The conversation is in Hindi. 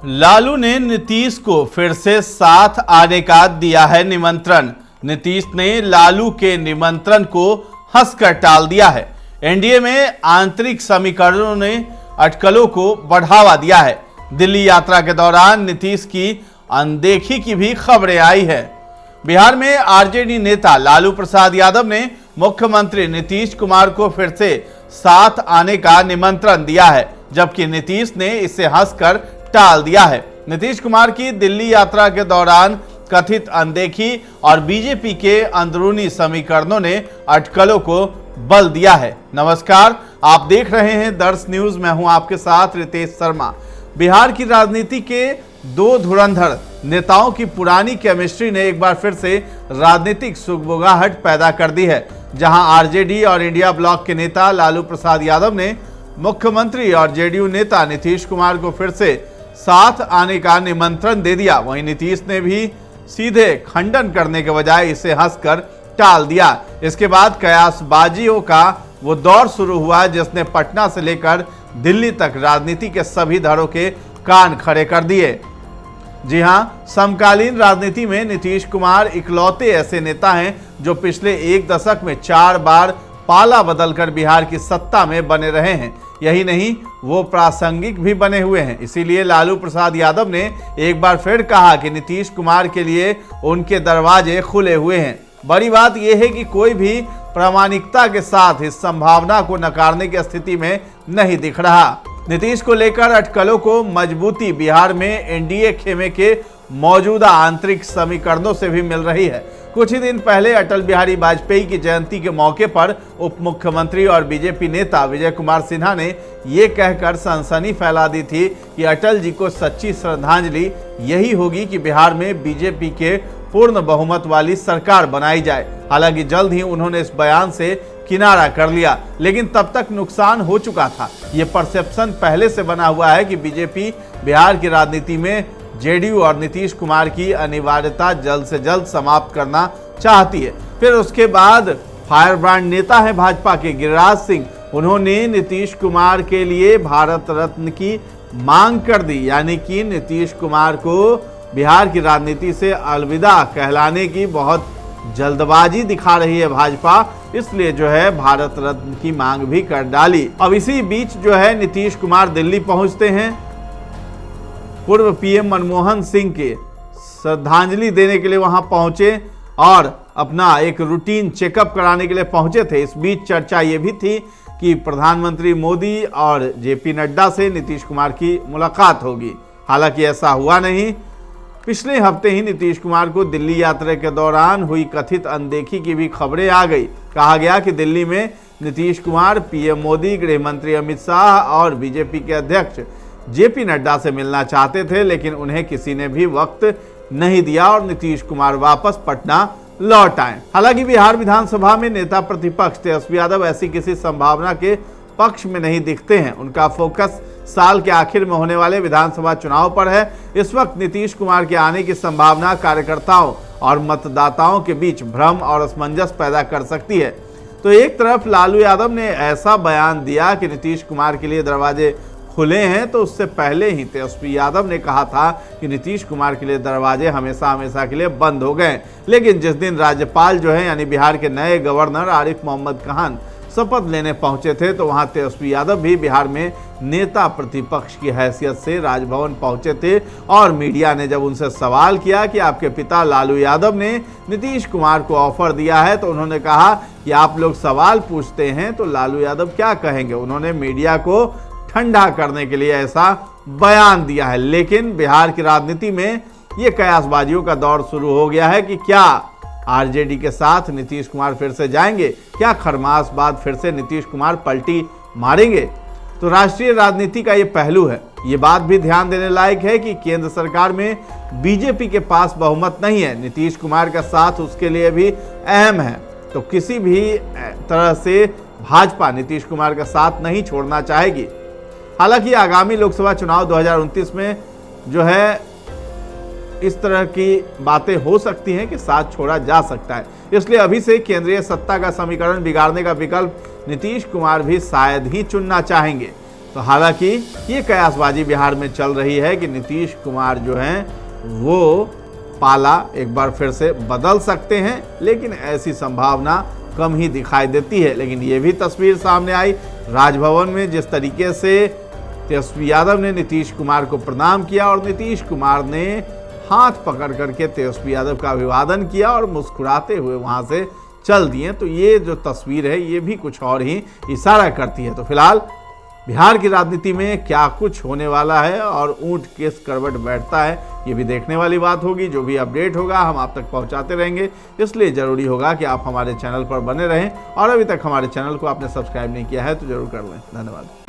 लालू ने नीतीश को फिर से साथ आने का दिया है निमंत्रण। नीतीश ने लालू के निमंत्रण को हंसकर टाल दिया है। एनडीए में आंतरिक समीकरणों ने अटकलों को बढ़ावा दिया है। दिल्ली यात्रा के दौरान नीतीश की अनदेखी की भी खबरें आई है। बिहार में आरजेडी नेता लालू प्रसाद यादव ने मुख्यमंत्री नीतीश कुमार को फिर से साथ आने का निमंत्रण दिया है, जबकि नीतीश ने इसे हंसकर टाल दिया है। नीतीश कुमार की दिल्ली यात्रा के दौरान कथित अनदेखी और बीजेपी के अंदरूनी समीकरणों ने अटकलों को बल दिया है। नमस्कार, आप देख रहे हैं दर्श न्यूज। मैं हूं आपके साथ रितेश शर्मा। बिहार की राजनीति के दो धुरंधर नेताओं की पुरानी केमिस्ट्री ने एक बार फिर से राजनीतिक सुगबुगाहट पैदा कर दी है। जहां आरजेडी और इंडिया ब्लॉक के नेता लालू प्रसाद यादव ने मुख्यमंत्री और जेडीयू नेता नीतीश कुमार को फिर से साथ आने का निमंत्रण दे दिया, वहीं नीतीश ने भी सीधे खंडन करने के बजाय इसे हंसकर टाल दिया। इसके बाद कयासबाजियों का वो दौर शुरू हुआ जिसने पटना से लेकर दिल्ली तक राजनीति के सभी धड़ों के कान खड़े कर दिए। जी हां, समकालीन राजनीति में नीतीश कुमार इकलौते ऐसे नेता हैं जो पिछले एक दशक में 4 बार पाला बदलकर बिहार की सत्ता में बने रहे हैं। यही नहीं, वो प्रासंगिक भी बने हुए हैं। इसीलिए लालू प्रसाद यादव ने एक बार फिर कहा कि नीतीश कुमार के लिए उनके दरवाजे खुले हुए हैं। बड़ी बात यह है कि कोई भी प्रामाणिकता के साथ इस संभावना को नकारने की स्थिति में नहीं दिख रहा। नीतीश को लेकर अटकलों को मजबूती बिहार में एनडीए खेमे के मौजूदा आंतरिक समीकरणों से भी मिल रही है। कुछ ही दिन पहले अटल बिहारी वाजपेयी की जयंती के मौके पर उप मुख्यमंत्री और बीजेपी नेता विजय कुमार सिन्हा ने ये कहकर सनसनी फैला दी थी कि अटल जी को सच्ची श्रद्धांजलि यही होगी कि बिहार में बीजेपी के पूर्ण बहुमत वाली सरकार बनाई जाए। हालांकि जल्द ही उन्होंने इस बयान से किनारा कर लिया, लेकिन तब तक नुकसान हो चुका था। ये परसेप्शन पहले से बना हुआ है कि बीजेपी बिहार की राजनीति में जेडीयू और नीतीश कुमार की अनिवार्यता जल्द से जल्द समाप्त करना चाहती है। फिर उसके बाद फायरब्रांड नेता है भाजपा के गिरिराज सिंह, उन्होंने नीतीश कुमार के लिए भारत रत्न की मांग कर दी। यानी कि नीतीश कुमार को बिहार की राजनीति से अलविदा कहलाने की बहुत जल्दबाजी दिखा रही है भाजपा, इसलिए जो है भारत रत्न की मांग भी कर डाली। अब इसी बीच जो है नीतीश कुमार दिल्ली पहुंचते हैं। पूर्व पीएम मनमोहन सिंह के श्रद्धांजलि देने के लिए वहां पहुंचे और अपना एक रूटीन चेकअप कराने के लिए पहुंचे थे। इस बीच चर्चा ये भी थी कि प्रधानमंत्री मोदी और जेपी नड्डा से नीतीश कुमार की मुलाकात होगी। हालांकि ऐसा हुआ नहीं। पिछले हफ्ते ही नीतीश कुमार को दिल्ली यात्रा के दौरान हुई कथित अनदेखी की भी खबरें आ गई। कहा गया कि दिल्ली में नीतीश कुमार पीएम मोदी, गृह मंत्री अमित शाह और बीजेपी के अध्यक्ष जेपी नड्डा से मिलना चाहते थे, लेकिन उन्हें किसी ने भी वक्त नहीं दिया और नीतीश कुमार वापस पटना लौट आए। हालांकि बिहार विधानसभा में नेता प्रतिपक्ष तेजस्वी यादव ऐसी किसी संभावना के पक्ष में नहीं दिखते हैं। उनका फोकस साल के आखिर में होने वाले विधानसभा चुनाव पर है। इस वक्त नीतीश कुमार के आने की संभावना कार्यकर्ताओं और मतदाताओं के बीच भ्रम और असमंजस पैदा कर सकती है। तो एक तरफ लालू यादव ने ऐसा बयान दिया कि नीतीश कुमार के लिए दरवाजे खुले हैं, तो उससे पहले ही तेजस्वी यादव ने कहा था कि नीतीश कुमार के लिए दरवाजे हमेशा हमेशा के लिए बंद हो गए। लेकिन जिस दिन राज्यपाल जो है यानी बिहार के नए गवर्नर आरिफ मोहम्मद खान शपथ लेने पहुंचे थे, तो वहां तेजस्वी यादव भी बिहार में नेता प्रतिपक्ष की हैसियत से राजभवन पहुंचे थे। और मीडिया ने जब उनसे सवाल किया कि आपके पिता लालू यादव ने नीतीश कुमार को ऑफर दिया है, तो उन्होंने कहा कि आप लोग सवाल पूछते हैं तो लालू यादव क्या कहेंगे। उन्होंने मीडिया को ठंडा करने के लिए ऐसा बयान दिया है। लेकिन बिहार की राजनीति में ये कयासबाजियों का दौर शुरू हो गया है कि क्या आरजेडी के साथ नीतीश कुमार फिर से जाएंगे, क्या खरमास बाद फिर से नीतीश कुमार पलटी मारेंगे। तो राष्ट्रीय राजनीति का ये पहलू है। ये बात भी ध्यान देने लायक है कि केंद्र सरकार में बीजेपी के पास बहुमत नहीं है। नीतीश कुमार का साथ उसके लिए भी अहम है। तो किसी भी तरह से भाजपा नीतीश कुमार का साथ नहीं छोड़ना चाहेगी। हालांकि आगामी लोकसभा चुनाव 2029 में जो है इस तरह की बातें हो सकती हैं कि साथ छोड़ा जा सकता है। इसलिए अभी से केंद्रीय सत्ता का समीकरण बिगाड़ने का विकल्प नीतीश कुमार भी शायद ही चुनना चाहेंगे। तो तो हालांकि ये कयासबाजी बिहार में चल रही है कि नीतीश कुमार जो हैं वो पाला एक बार फिर से बदल सकते हैं, लेकिन ऐसी संभावना कम ही दिखाई देती है। लेकिन ये भी तस्वीर सामने आई राजभवन में, जिस तरीके से तेजस्वी यादव ने नीतीश कुमार को प्रणाम किया और नीतीश कुमार ने हाथ पकड़ करके तेजस्वी यादव का अभिवादन किया और मुस्कुराते हुए वहां से चल दिए। तो ये जो तस्वीर है ये भी कुछ और ही इशारा करती है। तो फिलहाल बिहार की राजनीति में क्या कुछ होने वाला है और ऊंट किस करवट बैठता है, ये भी देखने वाली बात होगी। जो भी अपडेट होगा हम आप तक पहुंचाते रहेंगे, इसलिए ज़रूरी होगा कि आप हमारे चैनल पर बने रहें और अभी तक हमारे चैनल को आपने सब्सक्राइब नहीं किया है तो जरूर कर लें। धन्यवाद।